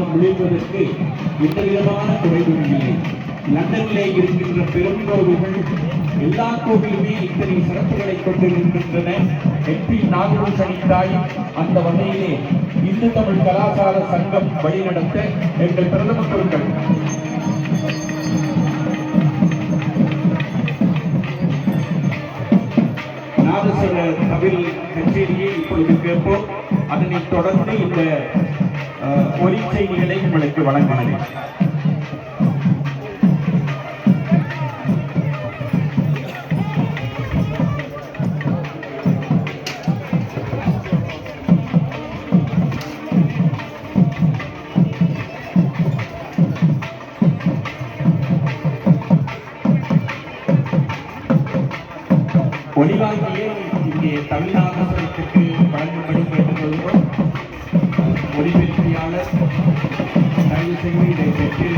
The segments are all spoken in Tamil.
காலம் விளைவதற்கு எந்த விதமான குறைவும் இல்லை. லண்டனிலே இருக்கின்ற பெரும் கோவில்கள் எல்லா கோவிலுமே இத்தனை சிறப்புகளை கொண்டிருக்கின்றன. MP நாகபூஷணி தாய் அந்த வகையிலே இந்து தமிழ் கலாச்சார சங்கம் வழிநடத்த எங்கள் பிரதம குருக்கள் நாதஸ்வர தமிழ் கச்சேரியை இப்பொழுது கேட்போம். அதனைத் தொடர்ந்து இந்த ஒலி செய்திகளை உங்களுக்கு வழங்குகிறேன். ஒளிவாங்கியே இங்கே தமிழ்நாடு வழங்கும்படி கேட்டுக்கொள்கிறோம். ஒளிபெருக்கியாளர் தயவு செய்து இதை பெற்று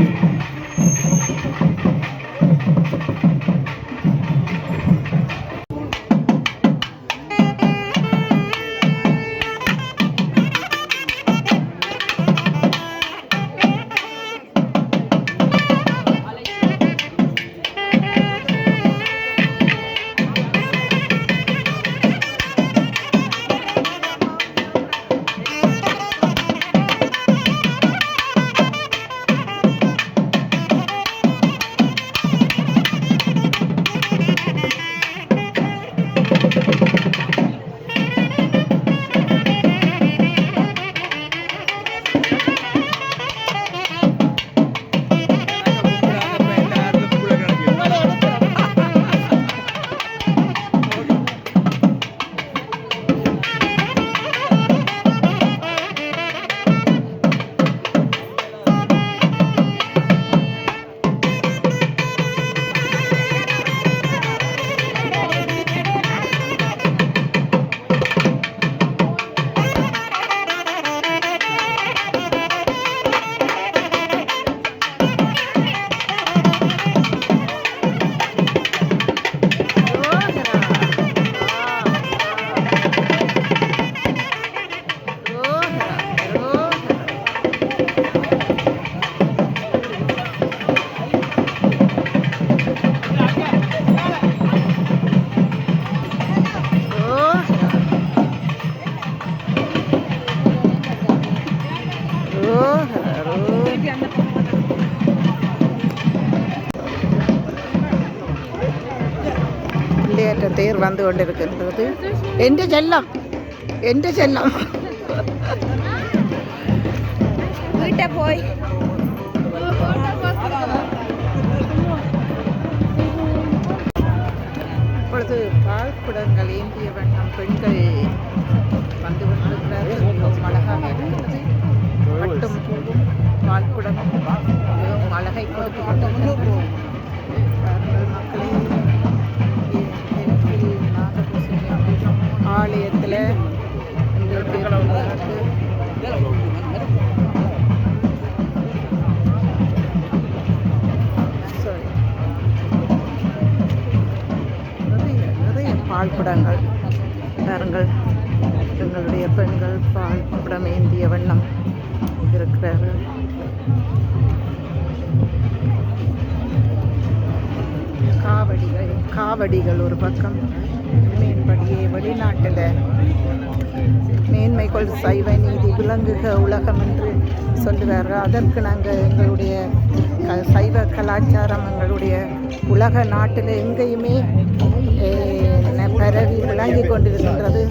தேர் வந்து கொண்டிருக்கின்றது. எந்த செல்லம் வீட்டை போய் இப்பொழுது பால் குடங்கள் ஏந்திய வண்ணம் பெண்கள் வந்து கொண்டிருக்கிறார்கள். மிகவும் அழகாக இருக்கிறது. பட்டும் பூவும் பால் குடமும் மிகவும் அழகை கொடுத்து கொண்டிருக்கிறது. மக்களே, ஆலயத்தில் நிறைய பால் குடங்கள் பாருங்கள். எங்களுடைய பெண்கள் பால் குடம் ஏந்திய வண்ணம் இருக்கிறார்கள். காவடிகள் ஒரு பக்கம். மேன்படியே வெளிநாட்டில் மேன்மைகள் சைவ நீதி விளங்குக உலகம் என்று சொல்லுவார்கள். அதற்கு நாங்கள் எங்களுடைய சைவ கலாச்சாரம் எங்களுடைய உலக நாட்டில் எங்கேயுமே பரவி விளங்கி கொண்டிருக்கின்றது.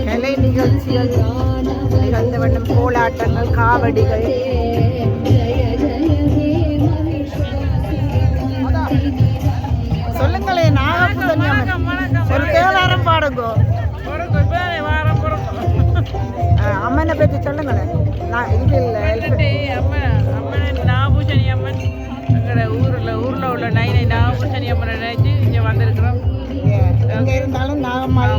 கலை நிகழ்ச்சிகள் நிகழ்ந்த வண்ணம் கோலாட்டங்கள், காவடிகள். சொல்லுங்களே நாகபூஷணி ஒரு தேவாரம் பாடுங்கோ. அம்மனை பற்றி சொல்லுங்களேன். நாகபூஷணி அம்மன் ஊரில் உள்ள நைனை நாகபூஷணி அம்மனை நினைச்சு இங்கே வந்திருக்கிறோம். எங்கே இருந்தாலும் நாகம்மாள்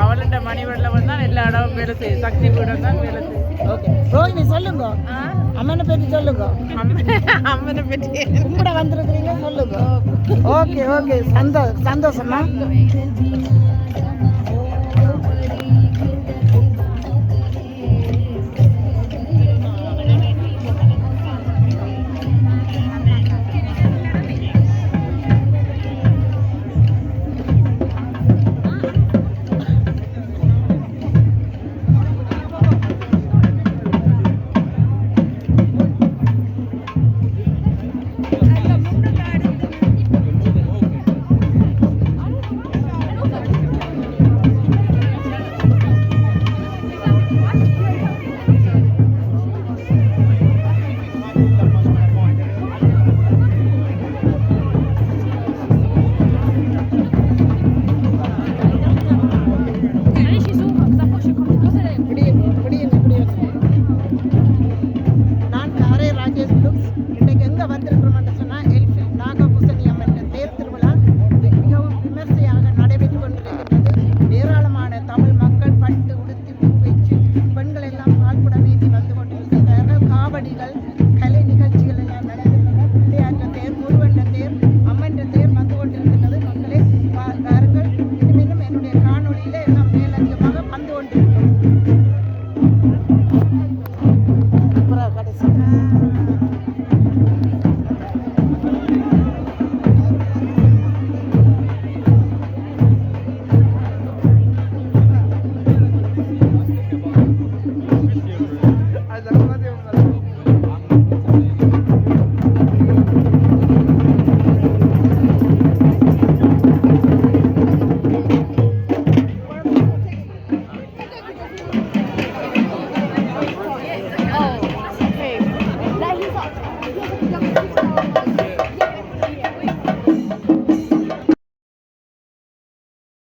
அவளோட மணிவெளியில் வந்தால் எல்லா எல்லா இடமும் வேலை செய்யுது, சக்தி பீடம் தான் வேலை செய்யுது. ஓகே ரோஹிணி சொல்லுங்க, அம்மனை பற்றி சொல்லுங்க. அம்மனை பற்றி கும்பிட வந்திருக்கிறீங்க, சொல்லுங்க. ஓகே ஓகே, சந்தோஷமா. நான் காரை ராஜேஷ் லுக்ஸ். இன்றைக்கு எங்கே வந்திருக்கிறோம்னு சொன்னால் எல்ஃபில் நாகபூசணி அம்மன் தேர் திருவிழா மிகவும் விமர்சையாக நடைபெற்றுக் கொண்டிருக்கின்றது. ஏராளமான தமிழ் மக்கள் பட்டு உடுத்தி பூ வச்சு பெண்கள் எல்லாம் பால்குடம் ஏற்றி வந்து கொண்டிருக்கிறார்கள். காவடிகள், கலை நிகழ்ச்சிகள் எல்லாம் நடைபெற்றன. பிள்ளையாற்ற தேர், முருகண்ட தேர், அம்மன் தேர் வந்து கொண்டிருக்கின்றது. மக்களே பாருங்கள், இன்னும் என்னுடைய காணொலியில் எல்லாம் மேலதிகமாக வந்து கொண்டிருக்கிறோம்.